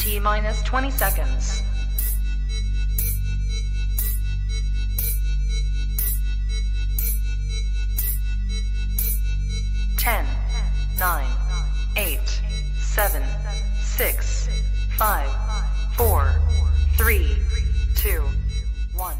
T minus 20 seconds. 10, 9, 8, 7, 6, 5, 4, 3, 2, 1.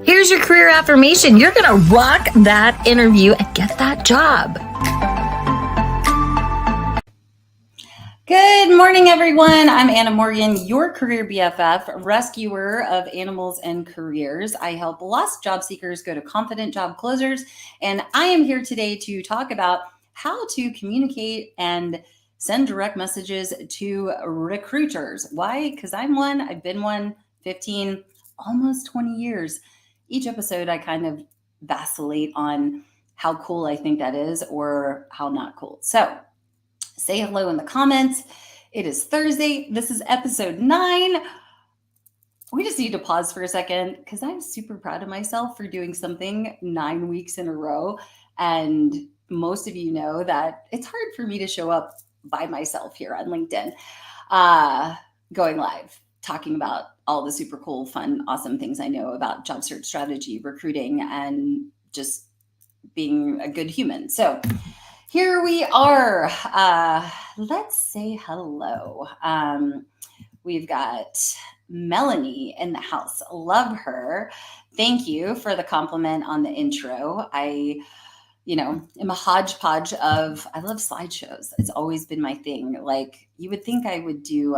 Here's your career affirmation. You're going to rock that interview and get that job. Good morning, everyone. I'm Anna Morgan, your career BFF, rescuer of animals and careers. I help lost job seekers go to confident job closers, and I am here today to talk about how to communicate and send direct messages to recruiters. Why? Because I'm one, I've been one, 15, almost 20 years. Each episode, I kind of vacillate on how cool I think that is or how not cool. So say hello in the comments. It is Thursday. This is episode 9. We just need to pause for a second because I'm super proud of myself for doing something 9 weeks in a row. And most of you know that it's hard for me to show up by myself here on LinkedIn, going live, talking about all the super cool, fun, awesome things I know about job search strategy, recruiting, and just being a good human. So here we are. Let's say hello. We've got Melanie in the house. Love her. Thank you for the compliment on the intro. I am a hodgepodge of, I love slideshows. It's always been my thing. Like, you would think I would do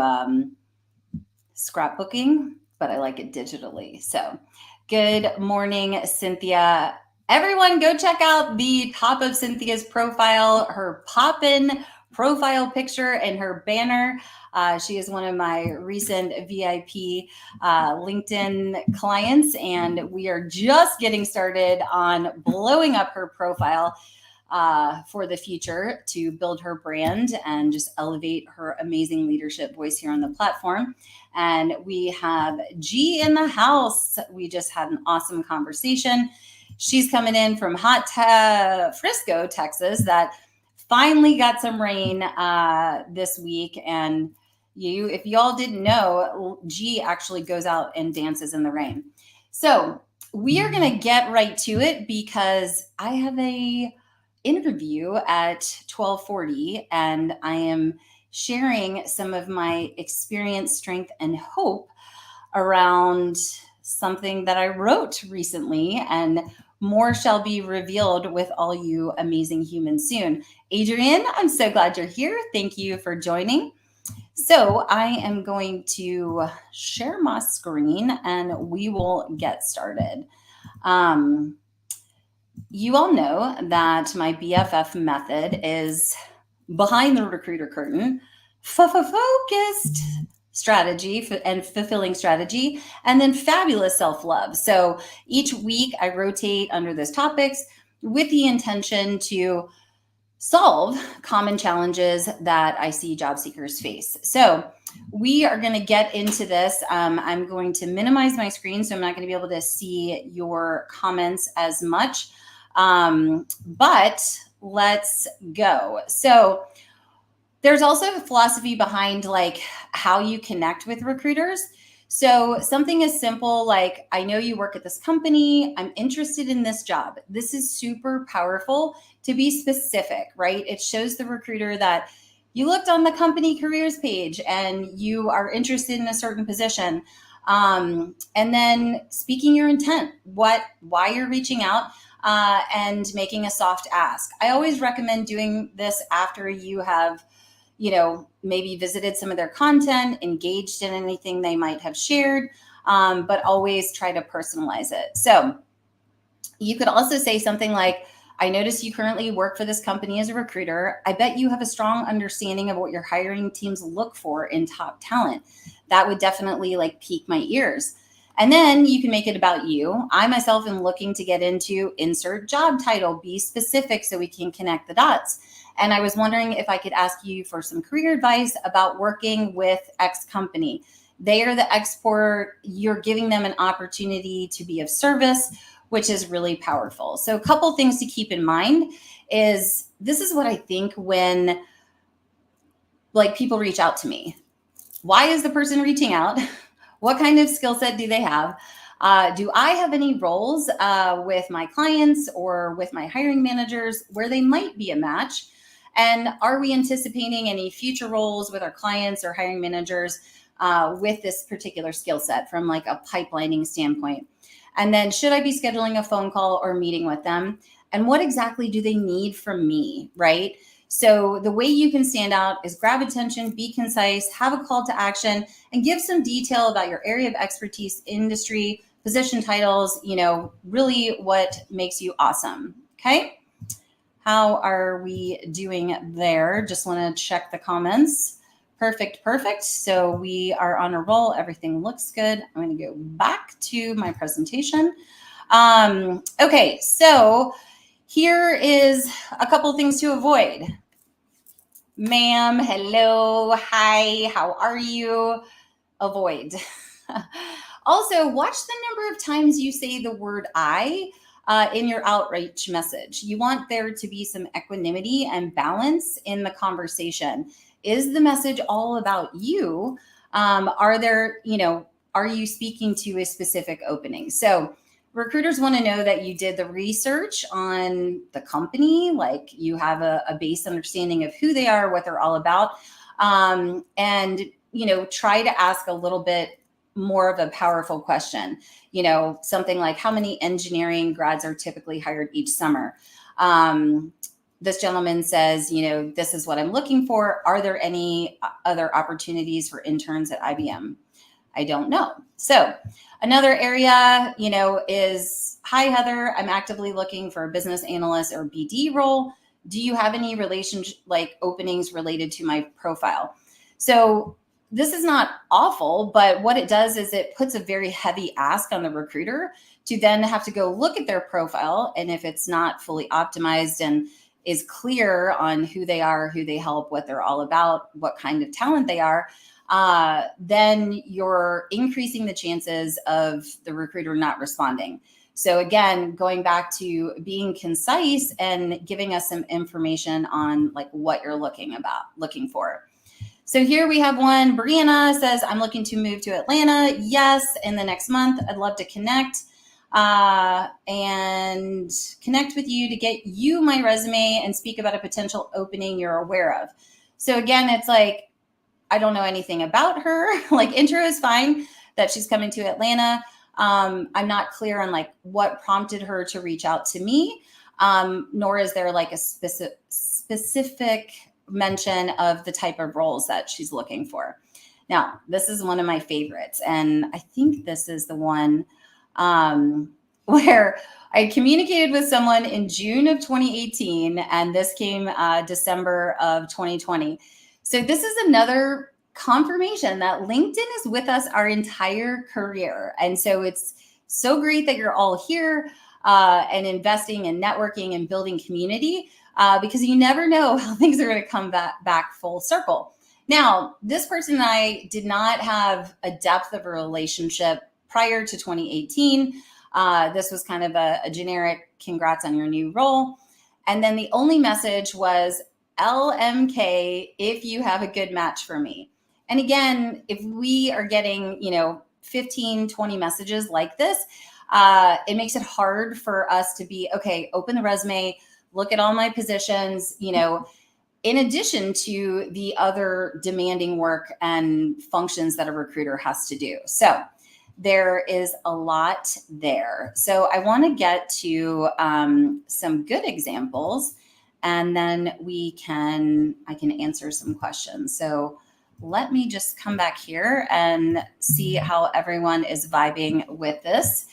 scrapbooking, but I like it digitally. So good morning, Cynthia. Everyone go check out the top of Cynthia's profile, her pop-in profile picture and her banner. She is one of my recent VIP LinkedIn clients, and we are just getting started on blowing up her profile for the future to build her brand and just elevate her amazing leadership voice here on the platform. And we have G in the house. We just had an awesome conversation. She's coming in from hot Frisco, Texas, that finally got some rain this week. And if y'all didn't know, G actually goes out and dances in the rain. So we are going to get right to it because I have a interview at 12:40, and I am sharing some of my experience, strength, and hope around something that I wrote recently, and more shall be revealed with all you amazing humans soon. Adrian, I'm so glad you're here. Thank you for joining. So I am going to share my screen and we will get started. You all know that my BFF method is behind the recruiter curtain, focused, strategy and fulfilling strategy, and then fabulous self-love. So each week I rotate under those topics with the intention to solve common challenges that I see job seekers face. So we are going to get into this. I'm going to minimize my screen, so I'm not going to be able to see your comments as much. But let's go. So there's also a philosophy behind like how you connect with recruiters. So something as simple like, I know you work at this company, I'm interested in this job. This is super powerful to be specific, right? It shows the recruiter that you looked on the company careers page and you are interested in a certain position. And then speaking your intent, why you're reaching out, and making a soft ask. I always recommend doing this after you have maybe visited some of their content, engaged in anything they might have shared, but always try to personalize it. So you could also say something like, I notice you currently work for this company as a recruiter. I bet you have a strong understanding of what your hiring teams look for in top talent. That would definitely like pique my ears. And then you can make it about you. I myself am looking to get into insert job title, be specific so we can connect the dots. And I was wondering if I could ask you for some career advice about working with X company. They are the expert. You're giving them an opportunity to be of service, which is really powerful. So a couple things to keep in mind is this is what I think when like people reach out to me. Why is the person reaching out? What kind of skill set do they have? Do I have any roles with my clients or with my hiring managers where they might be a match? And are we anticipating any future roles with our clients or hiring managers with this particular skill set from like a pipelining standpoint? And then should I be scheduling a phone call or meeting with them? And what exactly do they need from me, right? So the way you can stand out is grab attention, be concise, have a call to action, and give some detail about your area of expertise, industry, position titles, really what makes you awesome, okay? How are we doing there? Just want to check the comments. Perfect. So we are on a roll. Everything looks good. I'm going to go back to my presentation. Okay, so here is a couple things to avoid. Ma'am, hello, hi, how are you? Avoid. Also, watch the number of times you say the word I in your outreach message. You want there to be some equanimity and balance in the conversation. Is the message all about you? Are you speaking to a specific opening? So recruiters want to know that you did the research on the company, like you have a base understanding of who they are, what they're all about, and try to ask a little bit more of a powerful question. Something like, how many engineering grads are typically hired each summer? This gentleman says, this is what I'm looking for. Are there any other opportunities for interns at IBM? I don't know. So another area, is, hi, Heather, I'm actively looking for a business analyst or BD role. Do you have any openings related to my profile? So this is not awful, but what it does is it puts a very heavy ask on the recruiter to then have to go look at their profile. And if it's not fully optimized and is clear on who they are, who they help, what they're all about, what kind of talent they are, then you're increasing the chances of the recruiter not responding. So again, going back to being concise and giving us some information on like what you're looking for. So here we have one. Brianna says, I'm looking to move to Atlanta. Yes, in the next month. I'd love to connect and connect with you to get you my resume and speak about a potential opening you're aware of. So again, it's like, I don't know anything about her. Like intro is fine that she's coming to Atlanta. I'm not clear on like what prompted her to reach out to me, nor is there like a specific mention of the type of roles that she's looking for. Now, this is one of my favorites, and I think this is the one where I communicated with someone in June of 2018, and this came December of 2020. So this is another confirmation that LinkedIn is with us our entire career. And so it's so great that you're all here and investing and networking and building community because you never know how things are going to come back full circle. Now, this person and I did not have a depth of a relationship prior to 2018. This was kind of a generic congrats on your new role. And then the only message was LMK if you have a good match for me. And again, if we are getting, 15, 20 messages like this, it makes it hard for us to be, okay, open the resume, look at all my positions, in addition to the other demanding work and functions that a recruiter has to do. So there is a lot there. So I want to get to some good examples, and then I can answer some questions. So let me just come back here and see how everyone is vibing with this.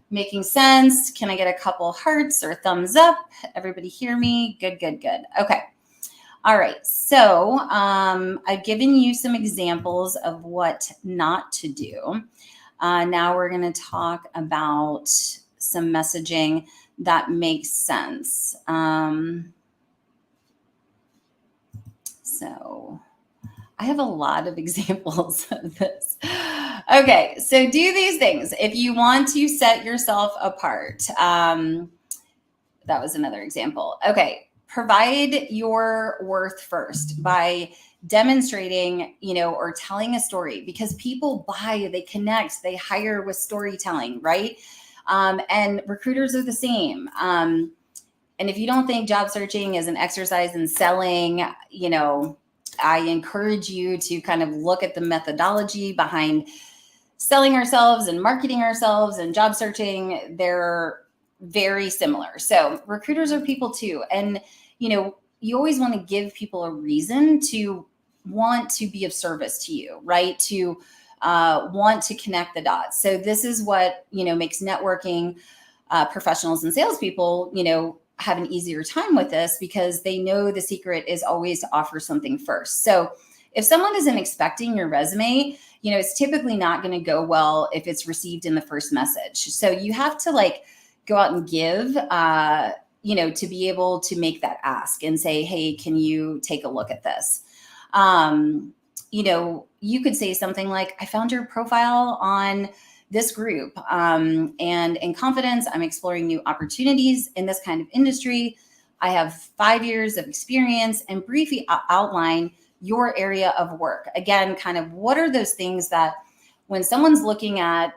Making sense? Can I get a couple hearts or thumbs up? Everybody hear me? Good. Okay. All right. So I've given you some examples of what not to do. Now we're going to talk about some messaging that makes sense. So I have a lot of examples of this. Okay, so do these things if you want to set yourself apart. That was another example. Okay, provide your worth first by demonstrating, or telling a story, because people buy, they connect, they hire with storytelling, right? And recruiters are the same. And if you don't think job searching is an exercise in selling, I encourage you to kind of look at the methodology behind selling ourselves and marketing ourselves and job searching. They're very similar. So recruiters are people too. And, you always want to give people a reason to want to be of service to you, right? To want to connect the dots. So this is what, makes networking professionals and salespeople, have an easier time with this, because they know the secret is always to offer something first. So if someone isn't expecting your resume, it's typically not going to go well if it's received in the first message. So you have to go out and give, to be able to make that ask and say, hey, can you take a look at this? You could say something like, I found your profile on this group. And in confidence, I'm exploring new opportunities in this kind of industry. I have 5 years of experience, and briefly outline your area of work. Again, kind of what are those things that when someone's looking at,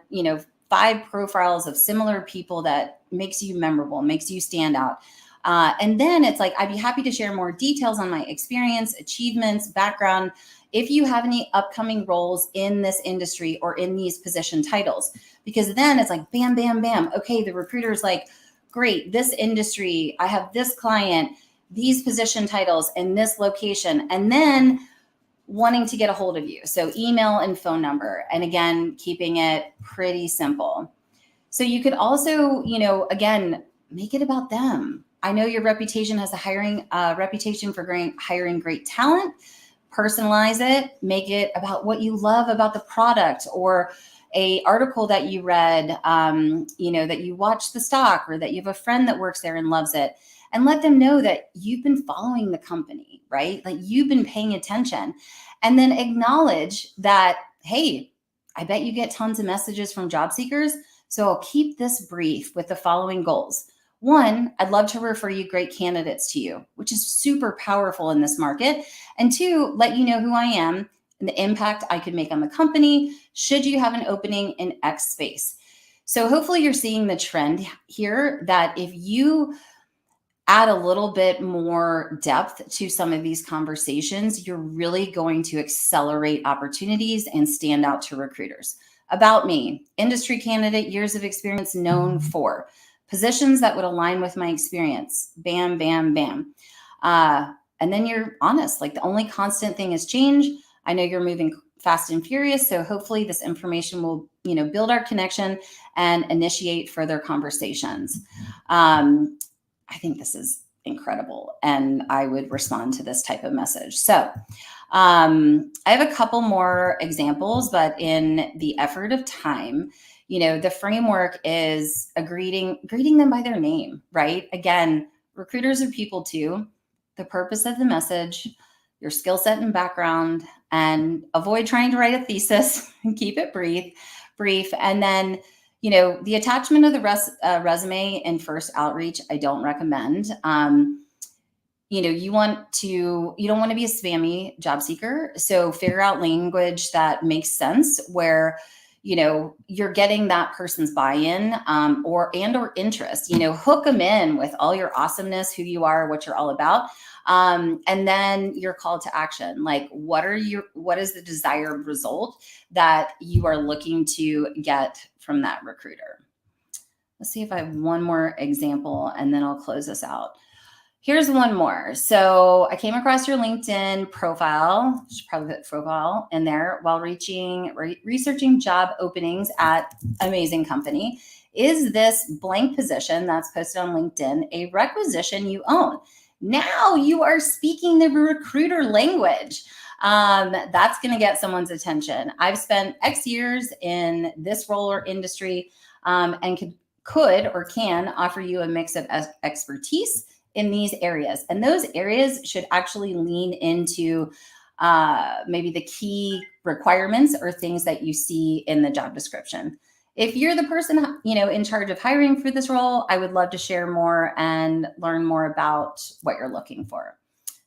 5 profiles of similar people that makes you memorable, makes you stand out. And then it's like, I'd be happy to share more details on my experience, achievements, background, if you have any upcoming roles in this industry or in these position titles, because then it's like, bam, bam, bam. Okay, the recruiter's like, great, this industry, I have this client, these position titles, and this location, and then wanting to get a hold of you. So email and phone number. And again, keeping it pretty simple. So you could also, again, make it about them. I know your reputation has a reputation for hiring great talent. Personalize it, make it about what you love about the product, or a article that you read, that you watched the stock, or that you have a friend that works there and loves it, and let them know that you've been following the company, right? Like you've been paying attention, and then acknowledge that, hey, I bet you get tons of messages from job seekers. So I'll keep this brief with the following goals. 1, I'd love to refer you great candidates to you, which is super powerful in this market. And 2, let you know who I am and the impact I could make on the company should you have an opening in X space. So hopefully you're seeing the trend here that if you add a little bit more depth to some of these conversations, you're really going to accelerate opportunities and stand out to recruiters. About me, industry candidate, years of experience known for. Positions that would align with my experience. Bam, bam, bam. And then you're honest. Like the only constant thing is change. I know you're moving fast and furious. So hopefully this information will, build our connection and initiate further conversations. I think this is incredible. And I would respond to this type of message. So I have a couple more examples, but in the effort of time, the framework is greeting them by their name, right? Again, recruiters are people too. The purpose of the message, your skill set and background, and avoid trying to write a thesis and keep it brief. And then, the attachment of the resume in first outreach, I don't recommend. You don't want to be a spammy job seeker. So figure out language that makes sense where, you're getting that person's buy-in or interest, hook them in with all your awesomeness, who you are, what you're all about. And then your call to action, like what is the desired result that you are looking to get from that recruiter? Let's see if I have one more example and then I'll close this out. Here's one more. So I came across your LinkedIn profile. Should probably put profile in there while researching job openings at amazing company. Is this blank position that's posted on LinkedIn a requisition you own? Now you are speaking the recruiter language. That's going to get someone's attention. I've spent X years in this role or industry and could or can offer you a mix of expertise in these areas. And those areas should actually lean into maybe the key requirements or things that you see in the job description. If you're the person, in charge of hiring for this role, I would love to share more and learn more about what you're looking for.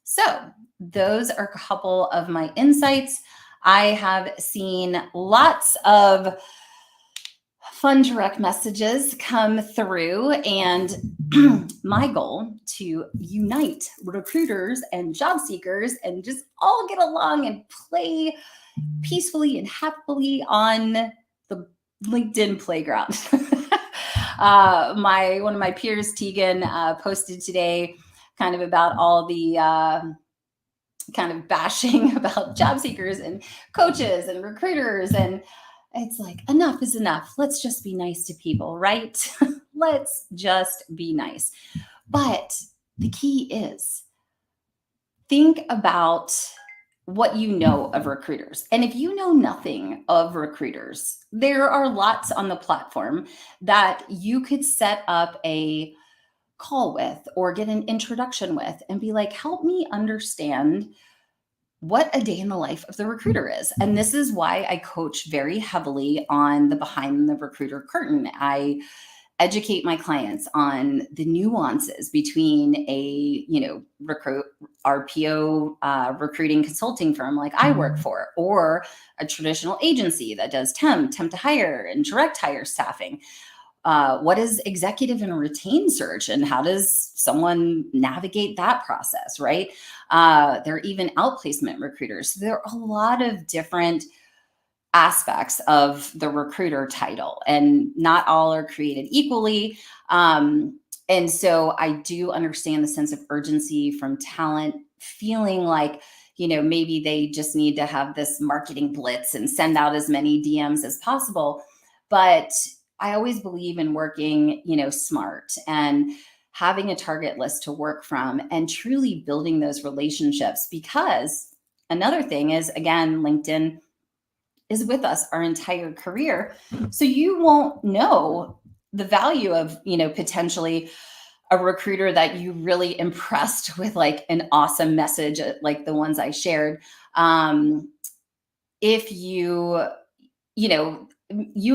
So those are a couple of my insights. I have seen lots of fun direct messages come through, and my goal to unite recruiters and job seekers and just all get along and play peacefully and happily on the LinkedIn playground. One of my peers, Tegan, posted today kind of about all the kind of bashing about job seekers and coaches and recruiters, and it's like, enough is enough. Let's just be nice to people, right? Let's just be nice. But the key is think about what you know of recruiters. And if you know nothing of recruiters, there are lots on the platform that you could set up a call with or get an introduction with and be like, help me understand what a day in the life of the recruiter is. And this is why I coach very heavily on the behind the recruiter curtain. I educate my clients on the nuances between a, RPO recruiting consulting firm like I work for, or a traditional agency that does temp to hire and direct hire staffing. What is executive and retain search, and how does someone navigate that process, right? There are even outplacement recruiters. So there are a lot of different aspects of the recruiter title, and not all are created equally. And so I do understand the sense of urgency from talent, feeling like, maybe they just need to have this marketing blitz and send out as many DMs as possible. But I always believe in working, smart and having a target list to work from and truly building those relationships. Because another thing is, again, LinkedIn is with us our entire career. So you won't know the value of, potentially a recruiter that you really impressed with, like an awesome message, like the ones I shared. If you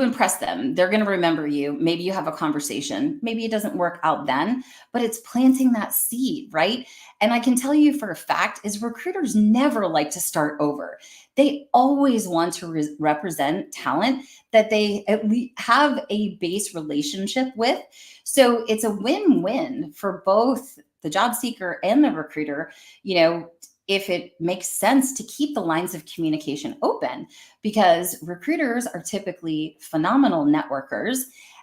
impress them, they're going to remember you. Maybe you have a conversation. Maybe it doesn't work out then, but it's planting that seed, right? And I can tell you for a fact is recruiters never like to start over. They always want to represent talent that they at least have a base relationship with. So it's a win-win for both the job seeker and the recruiter, if it makes sense to keep the lines of communication open, because recruiters are typically phenomenal networkers.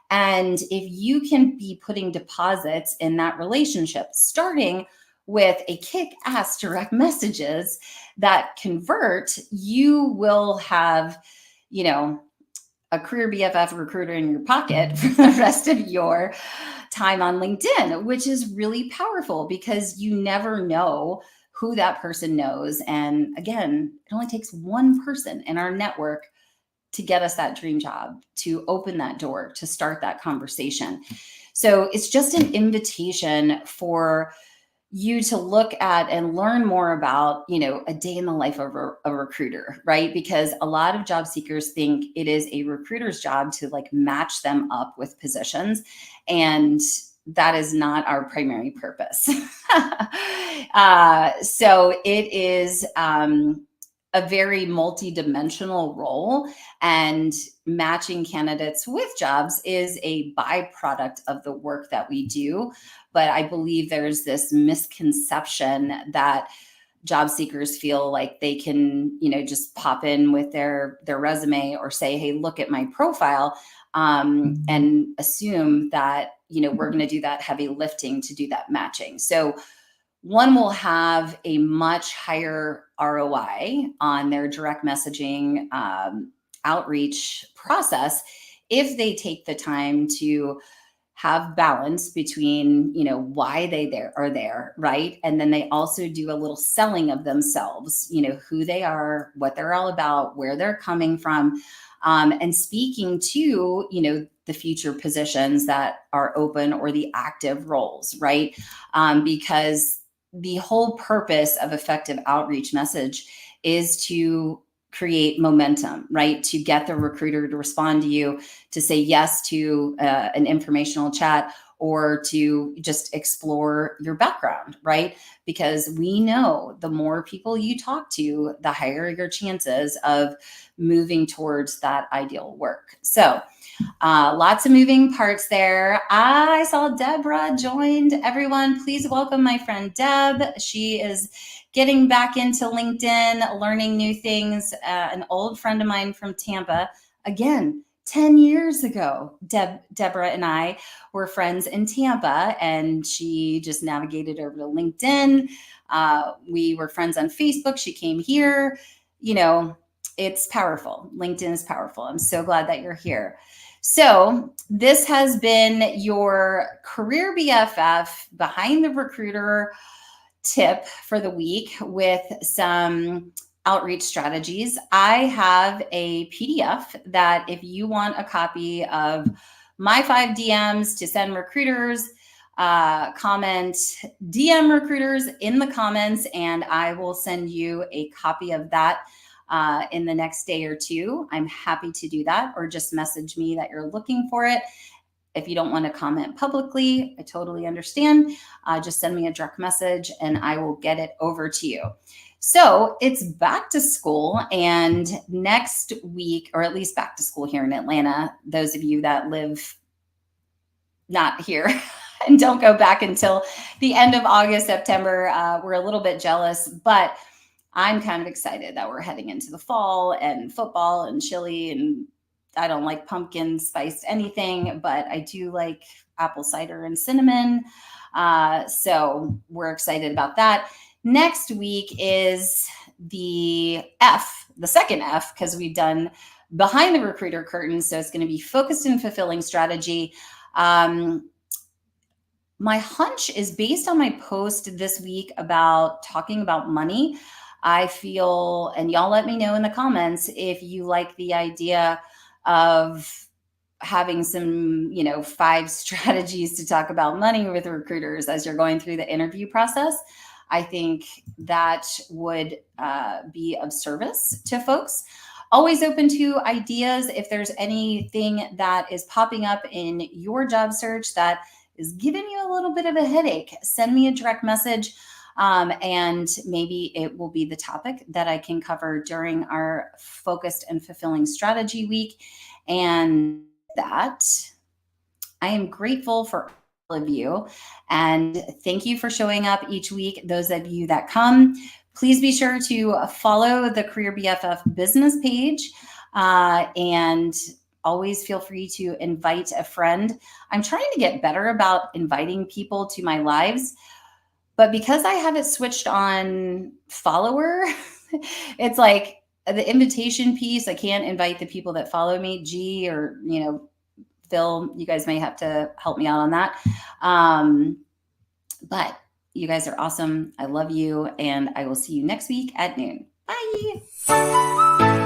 And if you can be putting deposits in that relationship, starting with a kick-ass direct messages that convert, you will have, a CareerBFF recruiter in your pocket for the rest of your time on LinkedIn, which is really powerful because you never know who that person knows. And again, it only takes one person in our network to get us that dream job, to open that door, to start that conversation. So it's just an invitation for you to look at and learn more about, a day in the life of a recruiter, right? Because a lot of job seekers think it is a recruiter's job to like match them up with positions. And that is not our primary purpose. So it is a very multidimensional role, and matching candidates with jobs is a byproduct of the work that we do. But I believe there's this misconception that job seekers feel like they can, just pop in with their resume or say, hey, look at my profile, and assume that, we're going to do that heavy lifting to do that matching. So one will have a much higher ROI on their direct messaging outreach process if they take the time to have balance between, why they are there, right? And then they also do a little selling of themselves, who they are, what they're all about, where they're coming from, and speaking to, the future positions that are open or the active roles, right? Because the whole purpose of effective outreach message is to create momentum, right? To get the recruiter to respond to you, to say yes to an informational chat, or to just explore your background, right? Because we know the more people you talk to, the higher your chances of moving towards that ideal work. So lots of moving parts there. I saw Deborah joined. Everyone, please welcome my friend Deb. She is getting back into LinkedIn, learning new things. An old friend of mine from Tampa. Again, 10 years ago, Deborah and I were friends in Tampa, and she just navigated over to LinkedIn. We were friends on Facebook. She came here. It's powerful. LinkedIn is powerful. I'm so glad that you're here. So this has been your Career BFF Behind the Recruiter tip for the week with some outreach strategies. I have a PDF that if you want a copy of my 5 DMs to send recruiters, comment DM recruiters in the comments, and I will send you a copy of that in the next day or two. I'm happy to do that, or just message me that you're looking for it. If you don't want to comment publicly, I totally understand. Just send me a direct message and I will get it over to you. So it's back to school, and next week, or at least back to school here in Atlanta, those of you that live not here and don't go back until the end of August, September, we're a little bit jealous, but I'm kind of excited that we're heading into the fall and football and chili, and I don't like pumpkin spiced anything, but I do like apple cider and cinnamon. So we're excited about that. Next week is the second F, because we've done Behind the Recruiter Curtain. So it's going to be focused and fulfilling strategy. My hunch is based on my post this week about talking about money. I feel, and y'all let me know in the comments if you like the idea of having some, 5 strategies to talk about money with recruiters as you're going through the interview process. I think that would be of service to folks. Always open to ideas. If there's anything that is popping up in your job search that is giving you a little bit of a headache, send me a direct message. And maybe it will be the topic that I can cover during our focused and fulfilling strategy week. And that, I am grateful for all of you. And thank you for showing up each week. Those of you that come, please be sure to follow the Career BFF business page, and always feel free to invite a friend. I'm trying to get better about inviting people to my lives, but because I have it switched on follower, it's like the invitation piece. I can't invite the people that follow me. G or, Phil, you guys may have to help me out on that. But You guys are awesome. I love you. And I will see you next week at noon. Bye.